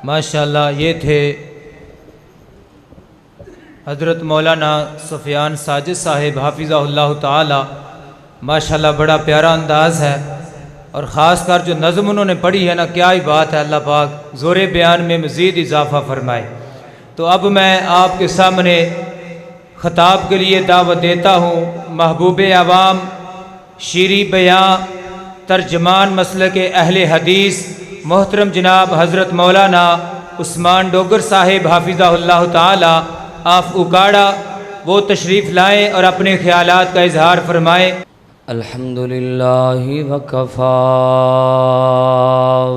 ماشاءاللہ یہ تھے حضرت مولانا سفیان ساجد صاحب حافظہ اللہ تعالی۔ ماشاءاللہ بڑا پیارا انداز ہے، اور خاص کر جو نظم انہوں نے پڑھی ہے نا، کیا ہی بات ہے، اللہ پاک زور بیان میں مزید اضافہ فرمائے۔ تو اب میں آپ کے سامنے خطاب کے لیے دعوت دیتا ہوں محبوب عوام، شیریں بیاں، ترجمان مسلک اہل حدیث، محترم جناب حضرت مولانا عثمان ڈوگر صاحب حافظہ اللہ تعالی آف اکاڑا، وہ تشریف لائیں اور اپنے خیالات کا اظہار فرمائیں۔ الحمدللہ وکفا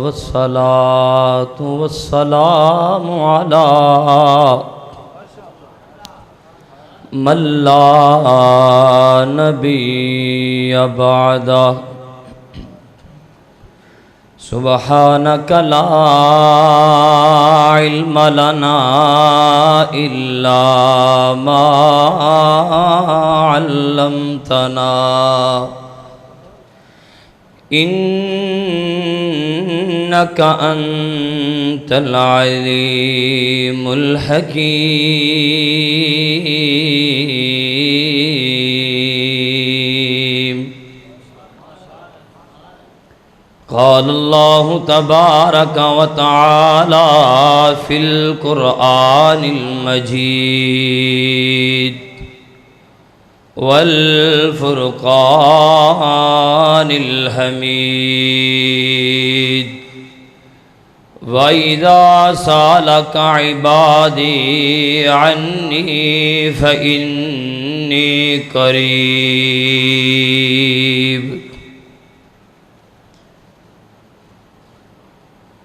والصلاة والسلام علی من لا نبی بعدہ سبحانک لا علم لنا الا ما علمتنا انک انت العلیم الحکیم۔ قال اللہ تبارک و تعالی فی القرآن المجید والفرقان الحمید وَإِذَا سَأَلَكَ عِبَادِي عَنِّي فَإِنِّي قَرِيبٌ۔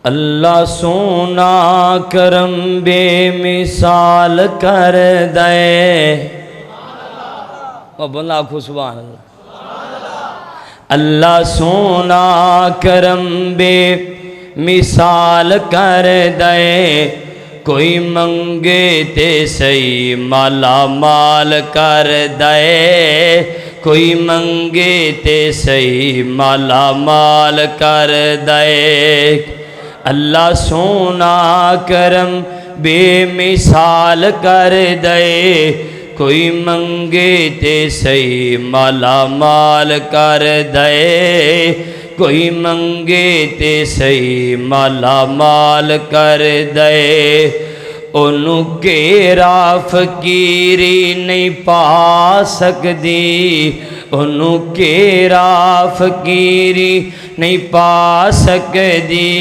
اللہ سونا کرم بے مثال کر دے، بولا آخو سبحان اللہ۔ اللہ سونا کرم بے مثال کر دے، کوئی منگے تے صحیح مالا مال کر دے، کوئی منگے تے صحیح مالا مال کر دے۔ اللہ سونا کرم بے مثال کر دے، کوئی منگے تے صحیح مالا مال کر دے، کوئی منگے تے صحیح مالا مال کر دے۔ انہوں گھیرا فقیری نہیں پا سکدی، انہوں گھیرا فقیری نہیں پا سکدی،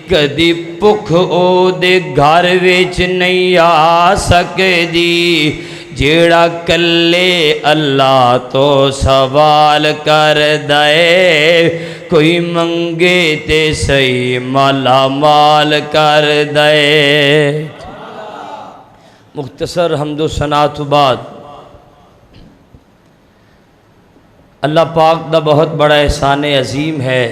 کدی بھکھ او دے گھر وچ نہیں آ سکدی۔ جیڑا کلے اللہ تو سوال کر دے، کوئی منگے تے صحیح مالا مال کر دے۔ مختصر حمد و ثنا تو بعد اللہ پاک دا بہت بڑا احسان عظیم ہے،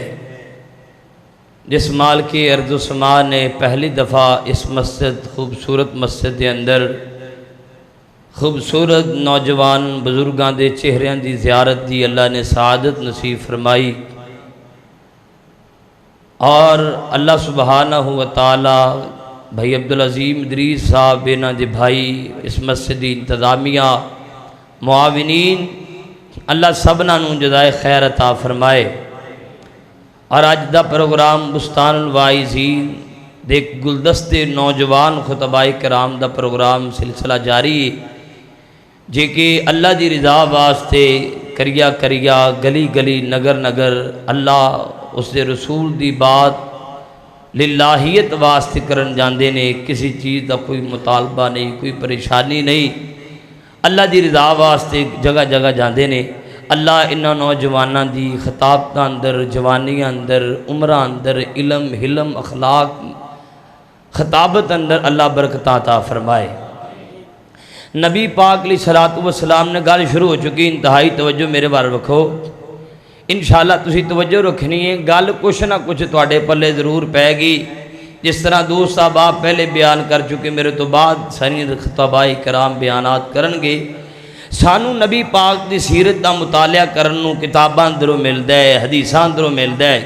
جس مال کی ارض و سما نے پہلی دفعہ اس مسجد، خوبصورت مسجد دے اندر خوبصورت نوجوان بزرگاں دے چہریاں دی زیارت دی اللہ نے سعادت نصیب فرمائی، اور اللہ سبحانہ و تعالی بھائی عبدالعظیم ادریس صاحب بینا دے بھائی، اس مسجدی انتظامیہ، معاونین، اللہ سبنا نوں جزائے خیر عطا فرمائے۔ اور اج دا پروگرام بستان الواعظین دے گلدستے نوجوان خطباء کرام دا پروگرام سلسلہ جاری ہے، جے کہ اللہ دی رضا واسطے کریا کریا، گلی گلی، نگر نگر اللہ اس دے رسول دی بات للہیت واسطے کرن جاندے نے، کسی چیز دا کوئی مطالبہ نہیں، کوئی پریشانی نہیں، اللہ دی رضا واسطے جگہ جگہ جاندے نے۔ اللہ انہاں نوجواناں دی خطابت اندر، جوانی اندر، عمرہ اندر، علم، حلم، اخلاق، خطابت اندر اللہ برکت عطا فرمائے۔ نبی پاک علیہ الصلوۃ والسلام نے گل شروع ہو چکی، انتہائی توجہ میرے بار رکھو، انشاءاللہ تسی توجہ رکھنی ہے، گل کچھ نہ کچھ تواڈے پلے ضرور پے گی۔ جس طرح دوست صاحب آپ پہلے بیان کر چکے، میرے تو بعد ساری خطباء کرام بیانات کرن گے۔ سانو نبی پاک دی سیرت دا مطالعہ کرن نوں کتاباں اندروں ملدا ہے، حدیثاں اندروں ملدا ہے،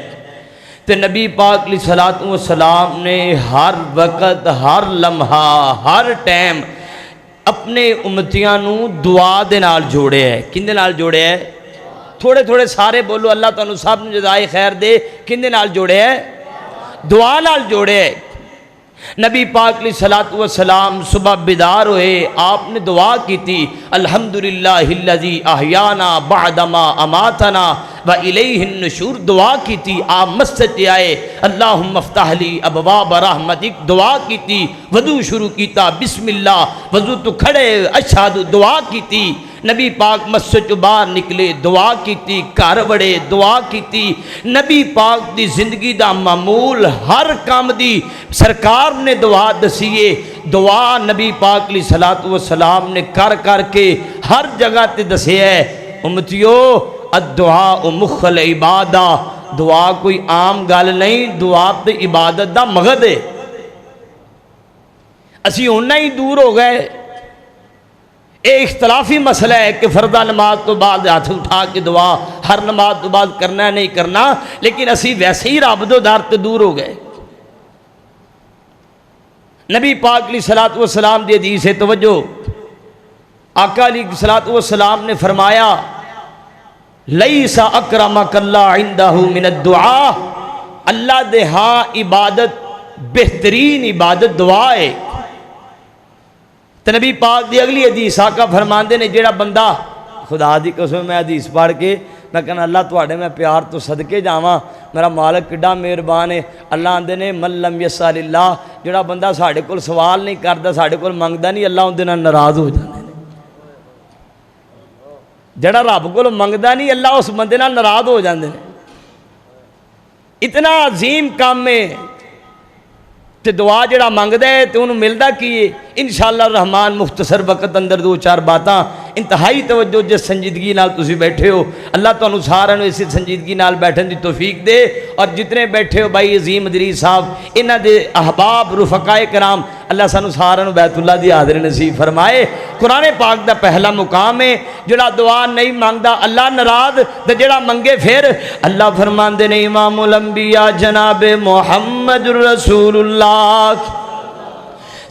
تے نبی پاک علیہ الصلوۃ والسلام نے ہر وقت ہر لمحہ ہر ٹائم اپنے امتیاں نو دعا دے نال جوڑے ہے. کن دے نال جوڑے ہے؟ تھوڑے تھوڑے سارے بولو اللہ تانوں سب نوں جزائے خیر دے. کن دے نال جوڑے ہے؟ دعا نال جوڑے ہے. نبی پاک علیہ الصلوۃ والسلام صبح بیدار ہوئے, آپ نے دعا کی تھی الحمدللہ الذی احیانا بعدما اماتنا وإلیہ النشور. دعا کی تھی. آپ مسجد پہ آئے اللہم افتح لی ابواب رحمتک دعا کی تھی. وضو شروع کیتا بسم اللہ, وضو تو کھڑے اشہد دعا کی تھی. نبی پاک مسجد چوں باہر نکلے دعا کیتی, گھر وڑے دعا کیتی. نبی پاک دی زندگی دا معمول ہر کام دی سرکار نے دعا دسیے. دعا نبی پاک علیہ الصلوۃ والسلام نے کر کر کے ہر جگہ تے دسے ہے. امتیو الدعاء مخ العبادہ, دعا کوئی عام گل نہیں, دعا تے عبادت دا مغد ہے. اسی ہونا ہی دور ہو گئے. ایک اختلافی مسئلہ ہے کہ فردہ نماز تو بعد ہاتھ اٹھا کے دعا ہر نماز تو بعد کرنا ہے نہیں کرنا, لیکن اسی ویسے ہی رب دو در تے دور ہو گئے. نبی پاک علیہ الصلوۃ والسلام دی حدیث ہے, توجہ. آقا علیہ الصلوۃ والسلام نے فرمایا لیس اکرمک اللہ عندہ من الدعاء, اللہ دے ہاں عبادت بہترین عبادت دعا ہے. تو نبی پاک دی اگلی حدیث آقا فرماندے نے جیڑا بندہ, خدا دی قسم میں حدیث پڑھ کے میں کہنا اللہ تواڈے میں پیار تو صدقے جاواں, میرا مالک کڈا مہربان ہے. اللہ آندے نے من لم یسأل اللہ, جیڑا بندہ ساڈے کول سوال نہیں کردا ساڈے کول منگدا نہیں, اللہ اون دے نال ناراض ہو جاندے نے. جیڑا رب کول منگدا نہیں اللہ اس بندے نال ناراض ہو جاندے نے. اتنا عظیم کام ہے. تے دعا جڑا منگدا ہے تے انہوں ملدا کی ہے. انشاءاللہ الرحمن مختصر وقت اندر دو چار باتاں انتہائی توجہ جس سنجیدگی نال تسی بیٹھے ہو, اللہ تانوں سارے نوں اسی سنجیدگی نال بیٹھن دی توفیق دے. اور جتنے بیٹھے ہو بھائی عظیم ادریس صاحب, انہاں دے احباب رفقائے کرام, اللہ سانوں سارے نوں بیت اللہ دی حاضری نصیب فرمائے. قرآن پاک دا پہلا مقام ہے جڑا دعا نہیں مانگدا اللہ ناراض, تے جڑا منگے پھر اللہ فرماندے نے امام الانبیاء جناب محمد رسول اللہ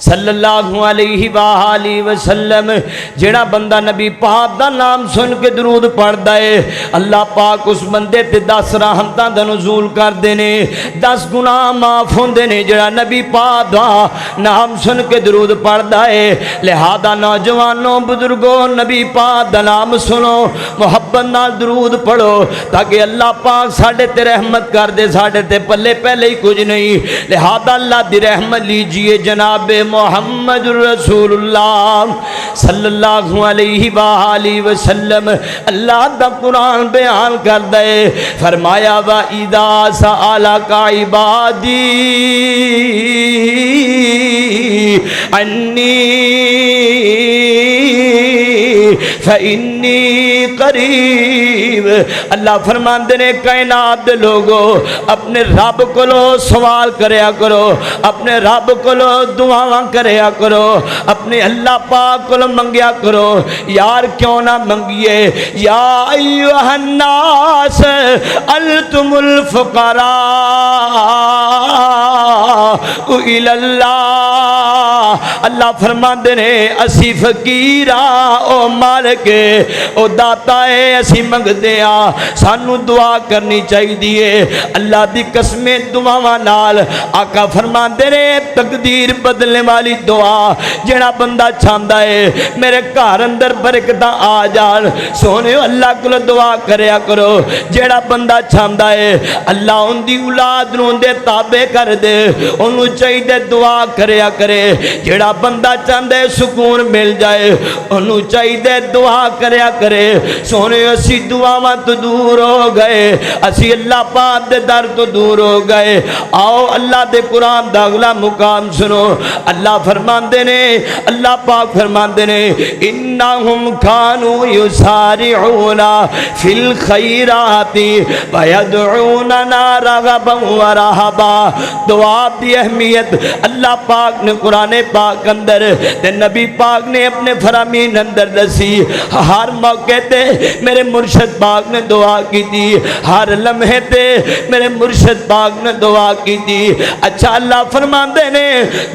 صلی اللہ علیہ وآلہ وسلم, جیڑا بندہ نبی پاک دا نام سن کے درود پڑھدا ہے اللہ پاک اس بندے تے 10 رحمتاں دا نزول کر دینے, 10 گناہ معاف ہوندے نے. جیڑا نبی پاک دا نام سن کے درود پڑھدا ہے, لہذا نوجوانوں بزرگوں نبی پاک دا نام سنو, محبت نال درود پڑھو تاکہ اللہ پاک ساڈے تے رحمت کر دے. ساڈے تے پلے پہلے ہی کچھ نہیں, لہذا اللہ دی رحمت لیجئے جناب محمد رسول اللہ صلی اللہ علیہ وآلہ وسلم. اللہ دا قرآن بیان کر دے, فرمایا وَإِذَا سَأَلَكَ عِبَادِي عَنِّي فَإِنِّي قَرِيبٌ. اللہ فرماندے نے کائنات دے لوگو اپنے رب کولو سوال کریا کرو, اپنے رب کولو دعاواں کریا کرو, اپنے اللہ پاک کولو منگیا کرو. یار کیوں نہ منگیے, یا ایھا الناس انتم الفقراء الی اللہ. اللہ فرماندے نے اسی فقیراں او مالک او داتا ہے, اسی منگدے ہاں, سانو دعا کرنی چاہیے. اللہ دی قسمیں دعاواں نال آقا فرماندے نے تقدیر بدلنے والی دعا. جڑا بندہ چاہندا ہے میرے گھر اندر برکتاں آ جان, سونے اللہ کول دعا کریا کرو. جڑا بندہ چاہندا ہے اللہ ان دی اولاد نوں دے تابع کر دے, انہوں چاہیے دعا کریا کرے. جڑا بندہ چاہندا ہے سکون مل جائے, انہوں چاہیے دعا کریا کرے. سونے اسی دعاواں تو دور ہو گئے, اسی اللہ پاک دے در تو دور ہو گئے. آؤ اللہ دے قرآن دا اگلا مقام سنو. اللہ فرماندے نے, اللہ پاک فرماندے نے انہم کانوا یسارعون فی الخیرات ویدعوننا رغبا ورہبا. دعا دی اہمیت اللہ پاک نے قرآن پاک اندر تے نبی پاک نے اپنے فرامین اندر دسی ہر موقع تے میرے مرشد پاک نے دعا کی تھی ہر لمحے تے میرے مرشد پاک نے دعا کی تھی اچھا اللہ فرماندے نے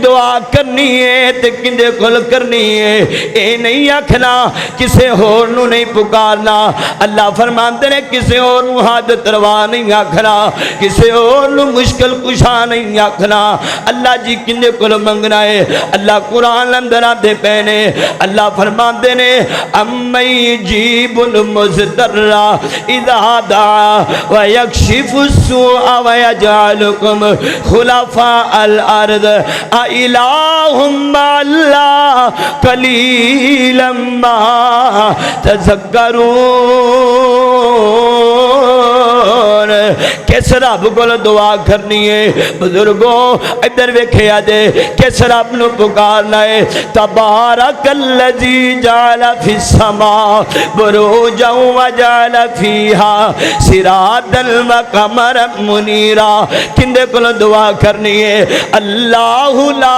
دعا کرنی ہے تے کندے کول کرنی ہے اے نہیں آکھنا کسے ہور نو نہیں پکارنا اللہ فرماندے نے کسے اور نو حاجت روا نہیں آکھنا کسے اور نو مشکل کشا نہیں آکھنا اللہ جی کندے کول منگنا ہے اللہ قرآن اندر آدھے پہنے اللہ فرماندے نے امی جیب المزدر اذا دعا ویکشف السوء ویجعلکم خلفاء الارض الہم اللہ قلیلا ما تذکرون کس رب کو دعا کرنی ہے بزرگوں ادھر ویکھیا جے کس رب نو پکارنا ہے تبارک الذی جعل فی السماء بروجا وجعل فیہا سراجا وقمرا منیرا کندے کو دعا کرنی ہے اللہ لا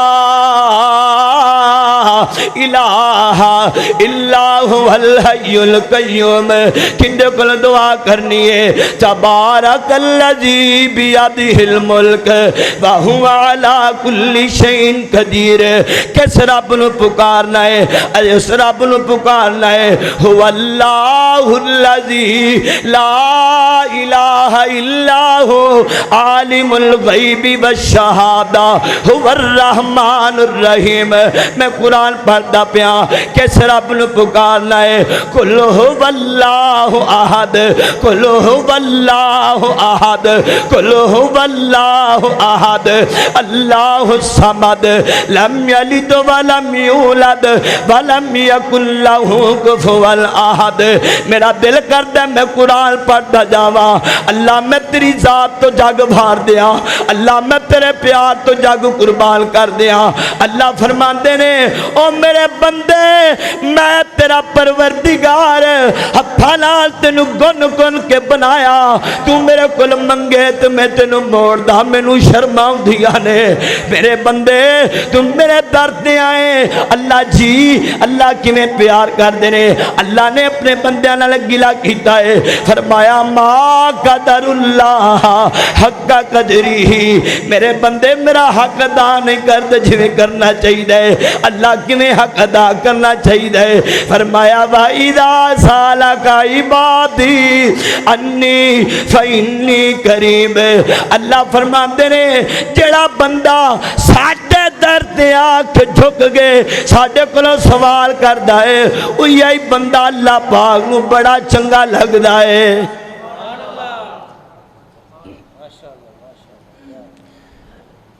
الہ الا هو الحی القیوم کندے کو دعا کرنی ہے تبارک الذی بیدہ الملک وہو علی کل شیء قدیر کس رب نو پکارنا ہے اس رب نو پکارنا ہے هو اللہ الذی لا الہ الا هو عالم الغیب والشہادہ هو الرحمن الرحیم میں قرآن پڑھتا پیا کس رب نو پکارنا ہے قل هو اللہ احد قل هو اللہ احد قل هو اللہ احد اللہ الصمد لم یلد ولم یولد ولم یکن لہ کفوا احد میرا دل کرتا ہے میں قرآن پڑھتا جاواں اللہ میں تیری ذات تو جگ بھار دیا اللہ میں تیرے پیار تو جگ قربان کر دیا اللہ فرماندے نے او میرے بندے میں تیرا پروردگار ہتھاں نال تینو گن گن کے بنایا تو میرے کول منگے تو میں تینو موڑدا مینوں شرم آؤندیاں نے میرے بندے تم میرے در تے آئے اللہ جی اللہ کیویں پیار کردے نے اللہ نے اپنے بندیاں نال گلا کیتا ہے فرمایا ما قدر اللہ حق قدری میرے بندے میرا حق ادا نہیں کرتے جویں کرنا چاہیے اللہ کیویں حق ادا کرنا چاہیے فرمایا وَإِذَا سَأَلَكَ عِبَادِي عَنِّي فَإِنِّي قَرِيبٌ اللہ فرماندے نے جڑا بندہ ساڈے در تے آ کے جھک گئے ساڈے کولوں سوال کردا ہے اوہی بندہ اللہ پاک نو بڑا چنگا لگدا ہے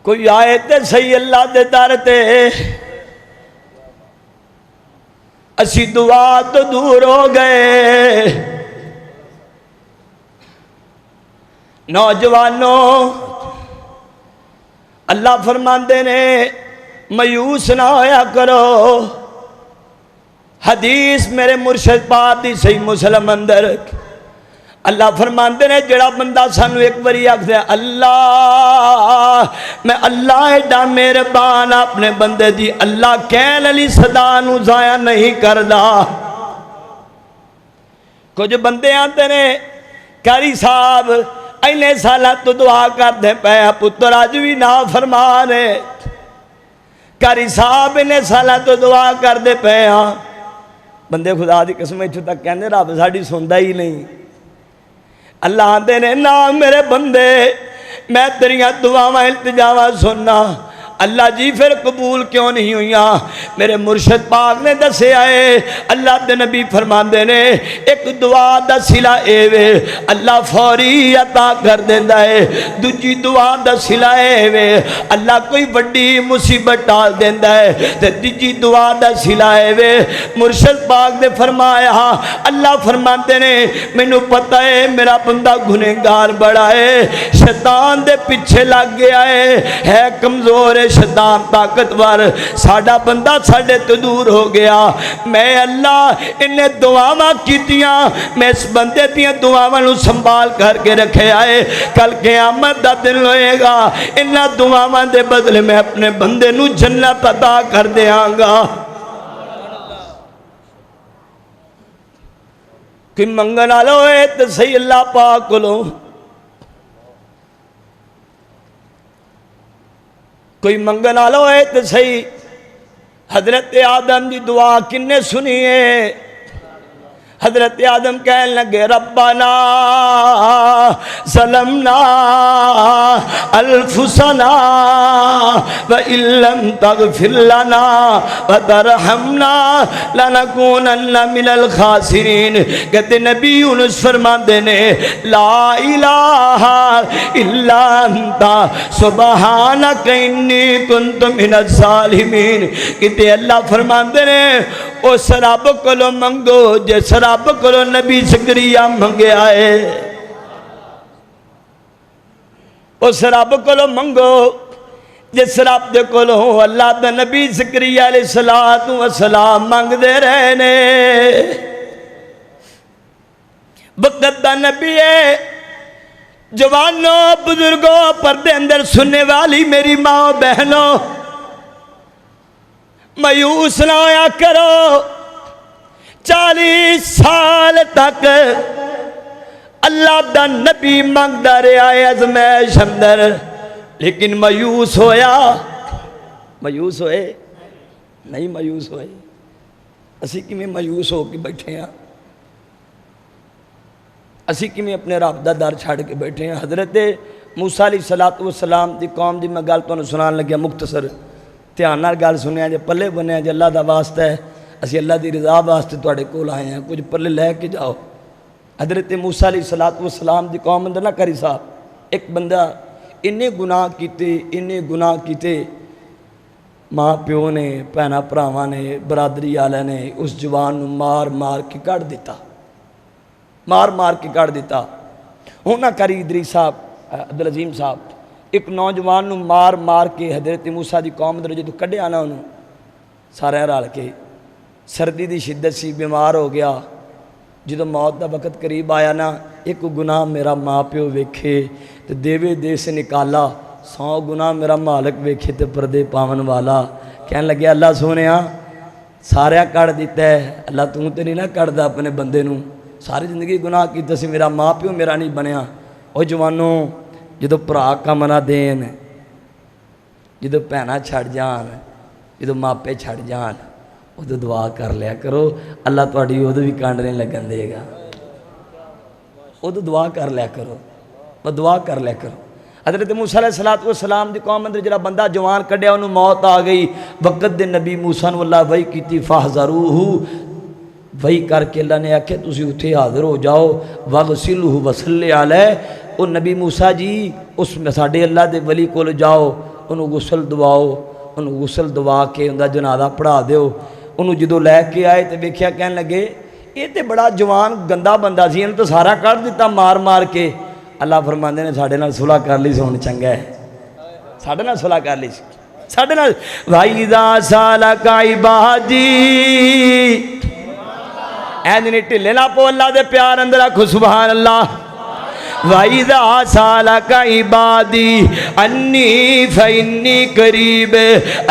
کوئی آئے تے صحیح اللہ دے در تے اسی دعا تو دور ہو گئے نوجوانوں اللہ فرماندے نے مایوس نہ ہویا کرو حدیث میرے مرشد پاک دی صحیح مسلم اندر اللہ فرماندے نے جڑا بندہ سانو ایک باری آکھدا ہے اللہ میں اللہ ایڈا مہربان اپنے بندے دی اللہ کہن علی صدا نو ضائع نہیں کردا کچھ بندے آندے نے قاری صاحب اینے سالاں تو دعا کردے پے پتر اج وی نافرمان ہے قاری صاحب اینے سالاں تو دعا کردے پے بندے خدا دی قسم ایتھوں تک کہندے رب ساڈی سندا ہی نہیں اللہ آندے نے نا میرے بندے میں تیریاں دعاواں التجاواں سننا اللہ جی پھر قبول کیوں نہیں ہوئیاں میرے مرشد پاک نے دسے آئے اللہ دے نبی فرماندے نے ایک دعا دا صلہ اے وے اللہ فوری عطا کر دیندا ہے دوجی دعا دا صلہ اے وے اللہ کوئی بڑی مصیبت ٹال دیندا ہے تے تیجی دعا دا صلہ اے وے مرشد پاک نے فرمایا اللہ فرماندے نے مینوں پتہ ہے میرا بندہ گنہگار بڑا ہے شیطان دے پیچھے لگ گیا ہے کمزور ہے شیطان طاقتور ساڈا بندہ ساڈے تو دور ہو گیا، میں اللہ انہیں دعاواں کیتیاں، میں اس بندے دیاں دعاواں نو سنبھال کر کے رکھے آئے، کل قیامت دا دن ہوئے گا انہاں دعاواں دے بدلے میں اپنے بندے نو جنت عطا کر دیاں گا۔ کوئی منگن والو ہے تو صحیح اللہ پاک کولو، کوئی منگن والو ہے تو صحیح۔ حضرت آدم دی دعا کنے سنی ہے؟ حضرت آدم کہنے لگے ربنا ظلمنا انفسنا وان لم تغفر لنا وترحمنا لنکونن من الخاسرین۔ کہتے نبی یونس فرماندے نے لا الہ الا انت سبحانک انی کنت من الظالمین۔ کہتے اللہ فرماندے نے اس رب کولو منگو جس رب کولو نبی زکریا منگیا ہے، اس رب کولو منگو جس رب دے کولو اللہ دا نبی زکریا علیہ السلام منگ دے رہے نے۔ وقت دا نبی ہے، جوانوں بزرگوں پردے اندر سننے والی میری ماں بہنوں، مایوس نہ ہویا کرو۔ 40 سال تک اللہ دا نبی منگدا رہا ہے ازمائش اندر، لیکن مایوس ہویا؟ مایوس ہوئے؟ نہیں مایوس ہوئے۔ اسی کیویں مایوس ہو کے بیٹھے ہیں؟ اسی کیویں اپنے رب دا در چھڑ کے بیٹھے ہیں؟ حضرت موسیٰ علیہ السلام دی قوم دی میں گل تانوں سنان لگیا مختصر، دھیان نال گل سنیا جے، پلے بنیا جے، اللہ دا واسطہ ہے، اسی اللہ دی رضا واسطے تواڈے کول آئے ہیں، کچھ پلے لے کے جاؤ۔ حضرت موسیٰ علیہ السلام دی قوم اندر نہ کری صاحب ایک بندہ انہیں گناہ کیتے، ماں پیو نے، بھیناں بھراواں نے، برادری والے نے اس جوان نو مار مار کے کٹ دیتا، مار مار کے کٹ دیتا۔ ہوں نہ کری ادریس صاحب، عبدالعظیم صاحب، ایک نوجوان نو مار مار کے حضرت موسیٰ دی قوم اندر جدوں کڈیا نا انہوں سارے رل کے، سردی دی شدت سی، بیمار ہو گیا، جدوں موت دا وقت قریب آیا نا، ایک گناہ میرا ماں پیو ویکھے تو دیوے دے سے نکالا، 100 گناہ میرا مالک ویکھے تو پردے پاون والا۔ کہنے لگے اللہ سونیا سارے کڑ دیتا ہے، اللہ تو نہیں نہ کڑدا اپنے بندے نو، ساری زندگی گناہ کیتا سی، میرا ماں پیو میرا نہیں بنیا۔ او جوانوں جدو برا کم نہ دین، جدو بھیناں چھڑ جان، جدو ماپے چھڑ جان، ادو دعا کر لیا کرو، اللہ تواڈی ادو بھی کانڈ نہیں لگن دے گا۔ ادو دعا کر لیا کرو، وہ دعا کر لیا کرو۔ حضرت موسیٰ علیہ السلام دی قوم اندر جڑا بندہ جوان کڈیا انہوں موت آ گئی، وقت دے نبی موسیٰ نو اللہ وحی کیتی فاحذروہ، وحی کر کے اللہ نے آکھے تسی اتھے حاضر ہو جاؤ، وغسلہ وصلی علیہ، او نبی موسیٰ جی اس میں ساڈے اللہ دے ولی کول جاؤ، انہوں غسل دواؤ، انہوں غسل دوا کے اندر جنازہ پڑھا دیو۔ انہوں جدو لے کے آئے تو ویکھیا کہنے لگے یہ تے بڑا جوان گندا بندہ سی، انہوں تو سارا کر دیتا مار مار کے۔ اللہ فرماندے نے ساڈے نال صلح کر لی سون چنگا ہے، ساڈے نال صلح کر لی ساڈے نال۔ وَإِذَا سَأَلَكَ عِبَادِي، اینج نہیں ٹھلے نہ پو اللہ دے پیار اندر آکھو سبحان اللہ۔ وَإِذَا سَأَلَكَ عِبَادِي أَنِّي فَإِنِّي قَرِيبٌ،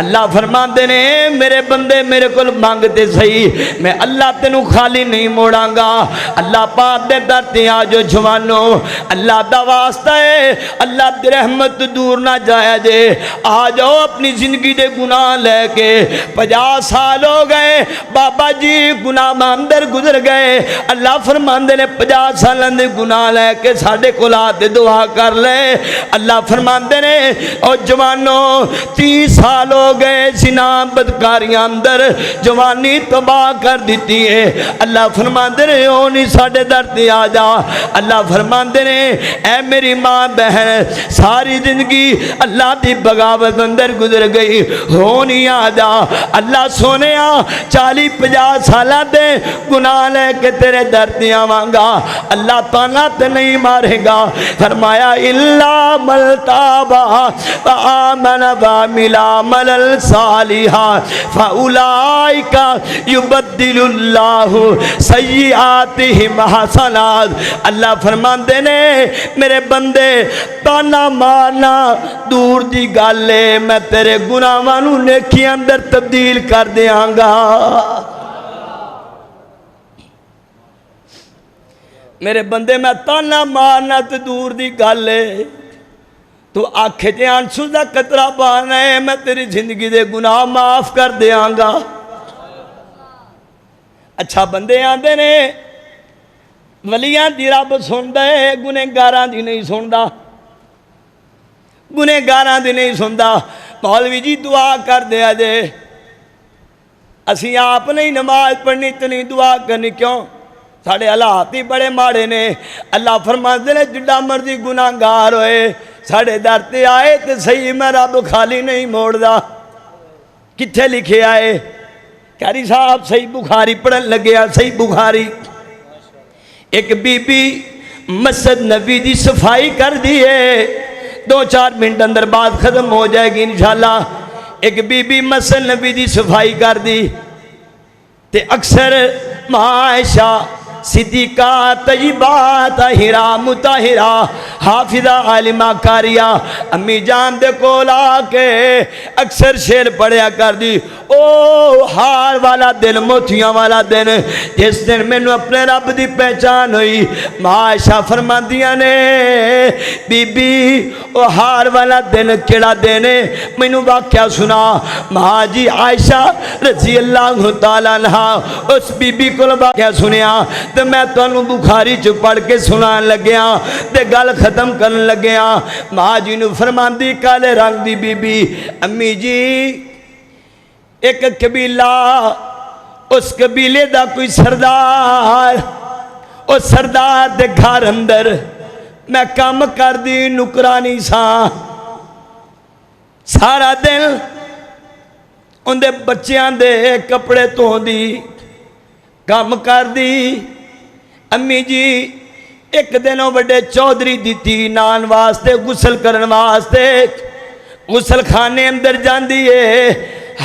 اللہ فرماندے نے میرے بندے میرے کول مانگتے صحیح، میں اللہ تینوں خالی نہیں موڑاں گا۔ اللہ پاک دے در تے آ جو جوانوں، اللہ دا واسطہ ہے، اللہ دی رحمت دور نہ جایا جے، آ جاؤ اپنی زندگی دے گناہ لے کے۔ 50 سال ہو گئے بابا جی گناہ اندر گزر گئے، اللہ فرماندے نے 50 سالاں دے گناہ لے کے ساڈے کول آ تے دعا کر لے۔ اللہ فرماندے نے او جوانوں 30 سال ہو گئے زنا بدکاریاں اندر جوانی تباہ کر دیتی ہے، اللہ فرماندے نے او نہیں ساڈے در تے آ جا۔ اللہ فرماندے نے اے میری ماں بہن ساری زندگی اللہ دی بغاوت اندر گزر گئی، ہو نہیں آ جا۔ اللہ سونیا 40-50 سالاں دے گناہ لے کے تیرے در تے آواں گا، اللہ تانا تے نہیں مارے کرے گا؟ فرمایا الا من تاب وآمن وعمل عملا صالحا فاولئک یبدل اللہ سیئاتہم حسنات۔ اللہ فرماندے نے میرے بندے تانا مارنا دور دی گل ہے، میں تیرے گناہاں نوں نیکیاں اندر تبدیل کر دیاں گا۔ میرے بندے میں تانا مارنا تو دور دی گل ہے، تو آنکھیں تے آنسو دا قطرہ پانا ہے، میں تیری زندگی دے گناہ معاف کر دیاں گا۔ اچھا بندے آندے نے ولیاں دی رب سندا ہے، گنہگاراں دی نہیں سندا، گنہگاراں دی نہیں سندا۔ مولوی جی دعا کر دیا جے، اسی آپ نہیں نماز پڑھنی تو نہیں دعا کرنی، کیوں؟ ساڑھے حالات ہی بڑے ماڑے نے۔ اللہ فرماتے نے جڑا مرضی گناہگار ہوئے ساڑھے در تے آئے تے صحیح میں رب خالی نہیں موڑ دا۔ کتھے لکھے آئے؟ قاری صاحب صحیح بخاری پڑھن لگیا، صحیح بخاری۔ ایک بی بی مسجد نبی دی صفائی کر دیئے، 2-4 منٹ اندر بعد ختم ہو جائے گی انشاءاللہ۔ ایک بی بی مسجد نبی دی صفائی کر دی تے اکثر معاشہ صدیقہ طیبہ طاہرہ مطہرہ حافظہ عالمہ کاریہ امی جان دے کولا کے اکثر شعر پڑھیا کر دی۔ او ہار والا دن، موتیاں والا دن، جس دن میں نے اپنے رب دی پہچان ہوئی، معاشہ فرماندیاں نے بی بی او ہار والا دن کیڑا دن ہے؟ میں نے واقعہ سنا۔ ماں جی عائشہ رضی اللہ تعالیٰ عنہ اس بی بی کو واقعہ سنیا تو میں تانوں بخاری چ پڑھ کے سنان لگیا تے گل ختم کرن لگیا۔ ماں جی نو فرماندی کالے رنگ دی بی بی، امی جی ایک قبیلہ، اس قبیلے دا کوئی سردار، اس سردار دے گھر اندر میں کام کر دی نکرانی سا، سارا دن ان دے بچیاں دے کپڑے تو دی کام کر دی۔ امی جی ایک دنوں بڑے چودھری دیتی نان واسطے غسل کرن واسطے، غسل خانے اندر جاندی ہے،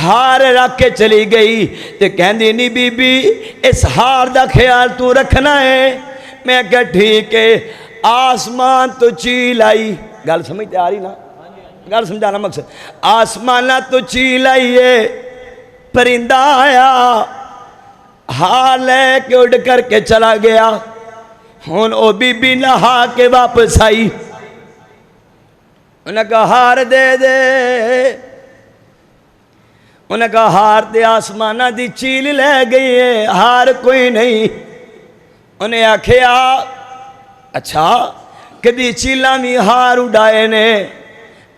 ہار رکھ کے چلی گئی تے کہندی نہیں بی بی اس ہار دا خیال تو رکھنا ہے۔ میں کہا ٹھیک ہے۔ آسمان تو چیل آئی، گل سمجھتے آ رہی نا، گل سمجھانا مقصد، آسمانہ تو چیل آئی ہے، پرندہ آیا ہار لے کے اڑ کر کے چلا گیا۔ ہون او بی بی نہا کے واپس آئی، انہوں نے کہا ہار دے دے، انہوں نے کہا ہار دے، آسمانہ دی چیل لے گئی ہے، ہار کوئی نہیں۔ انہیں آکھیا اچھا کدی چیلاں بھی ہار اڑائے نے؟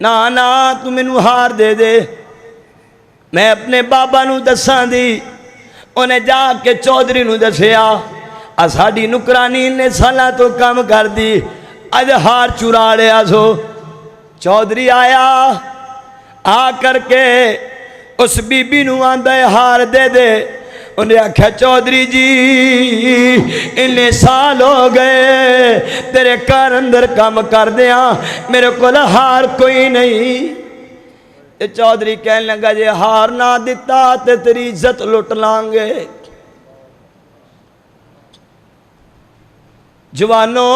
نا نا تو مینوں ہار دے دے، میں اپنے بابا نو دساں دی۔ انہیں جا کے چودھری نو دسیا، ساڈی نکرانی نے سالاں تو کام کر دی، اج ہار چرا لیا سو۔ چودھری آیا، آ کر کے اس بی بی نو آندا ہے ہار دے دے۔ انہیں آکھا چودھری جی انہیں سال ہو گئے تیرے کار اندر کام کر دیاں، میرے کو ہار کوئی نہیں۔ چودھری کہنے لگا جے ہار نہ دیتا تے تیری عزت لٹ لانگے۔ جوانو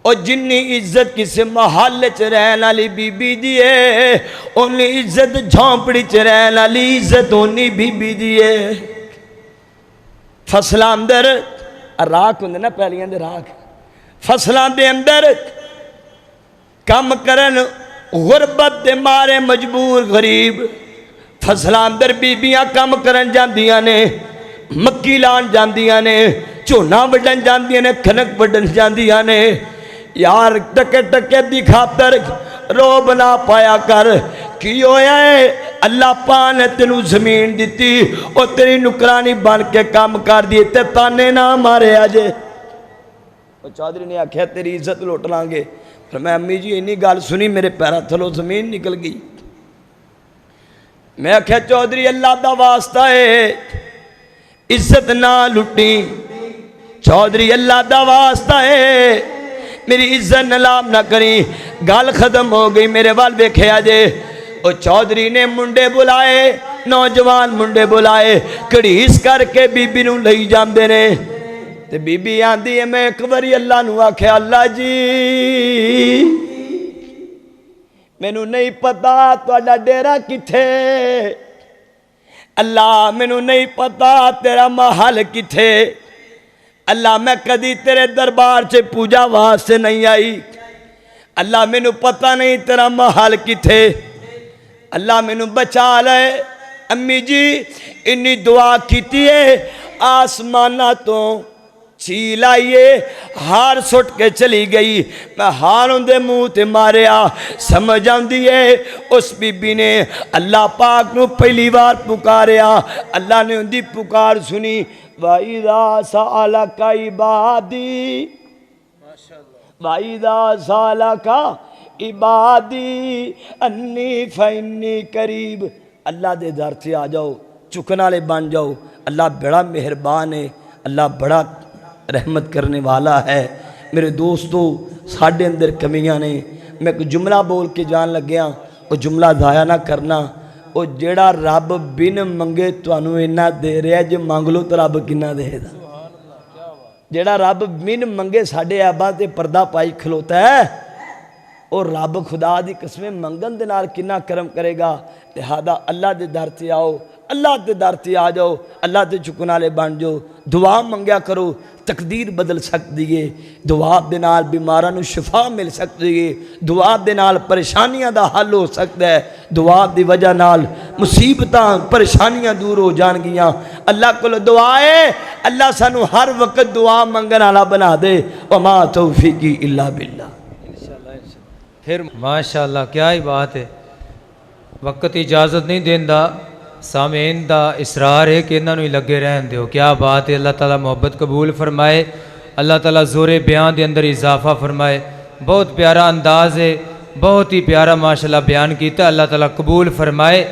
او جنی عزت کسی محل چ رہن والی بی بی دیئے، انہی عزت جھونپڑی چ رہن والی عزت انہی بی بی دیئے۔ فصلاں اندر راکھ ہوندے نا پہلیاں دے راکھ، فصلاں دے اندر کام کرن غربت دے مارے مجبور غریب، فصلاں اندر بیبیاں کام کرن جاندیاں نے، مکی لان جاندیاں نے، چونا وڈن جاندیاں نے، کھنک وڈن جاندیاں نے۔ یار ٹکے ٹکے دی خاطر رو بنا پایا کر، کی ہویا ہے اللہ پاک نے تینوں زمین دیتی اور تیری نکرانی بن کے کام کر دیے تے تانے نہ مارے آجے۔ چودھری نے آکھیا تیری عزت لوٹ لانگے۔ پھر میں امی جی انہی گال سنی میرے پیرا تھلو زمین نکل گئی۔ میں آکھیا چودھری اللہ دا واسطہ ہے عزت نہ لٹی، چودھری اللہ دا واسطہ ہے میری عزت نلام نہ کری. گل ختم ہو گئی. میرے وال ویکھیا جے او چودھری نے منڈے بلائے, نوجوان منڈے بلائے, کڑیس کر کے بی بی نو لئی جاندے نے. تے بی بی آندی ہے میں ایک واری اللہ نو آکھیا اللہ جی مینوں نہیں پتا تہاڈا ڈیرا کتھے, اللہ مینوں نہیں پتا تیرا محل کتھے, اللہ میں کدی تیرے دربار سے پوجا واسطے نہیں آئی, اللہ مینوں پتا نہیں تیرا محل کتھے, اللہ مینوں بچا لے. امی جی انی دعا کیتی ہے آسمانہ تو چھیل آئیے, ہار سٹ کے چلی گئی. میں ہاروں دے منہ تے ماریا. سمجھ آندی ہے اس بی بی نے اللہ پاک نو پہلی بار پکاریا, اللہ نے ان دی پکار سنی. وَإِذَا سَأَلَكَ عِبَادِي وَإِذَا سَأَلَكَ عِبَادِي أَنِّي فَإِنِّي قَرِيبٌ. اللہ دے در سے آ جاؤ, چکن والے بن جاؤ. اللہ بڑا مہربان ہے, اللہ بڑا رحمت کرنے والا ہے. میرے دوستو ساڈے اندر کمیاں نے. میں ایک جملہ بول کے جان لگیا, وہ جملہ ضائع نہ کرنا. وہ جیڑا رب بن منگے تانوں اینا دے رہا ہے, جو مانگ لو تو رب کنا دے دا. جیڑا رب بن منگے ساڈے آبا تے پردہ پائی کھلوتا ہے, اور رب خدا دی قسمیں منگن دے نال کنا کرم کرے گا. لہذا اللہ دے در تے آؤ, اللہ دے در تے آ جاؤ, اللہ دے چکن والے بن جاؤ. دعا منگیا کرو, تقدیر بدل سکتی ہے. دعا دے نال بیماراں نو شفا مل سکتی ہے. دعا دے نال پریشانیاں دا حل ہو سکتا ہے. دعا دی وجہ نال مصیبتاں پریشانیاں دور ہو جان گیاں. اللہ کول دعا ہے, اللہ سانو ہر وقت دعا منگن والا بنا دے. وما توفیقی الا باللہ. پھر ماشاءاللہ کیا ہی بات ہے. وقت اجازت نہیں دیندا, سامعین دا اصرار ہے کہ انہاں نوں ہی لگے رہن دیو. کیا بات ہے. اللہ تعالیٰ محبت قبول فرمائے, اللہ تعالیٰ زور بیان دے اندر اضافہ فرمائے. بہت پیارا انداز ہے, بہت ہی پیارا ماشاءاللہ بیان کیتا. اللہ تعالیٰ قبول فرمائے.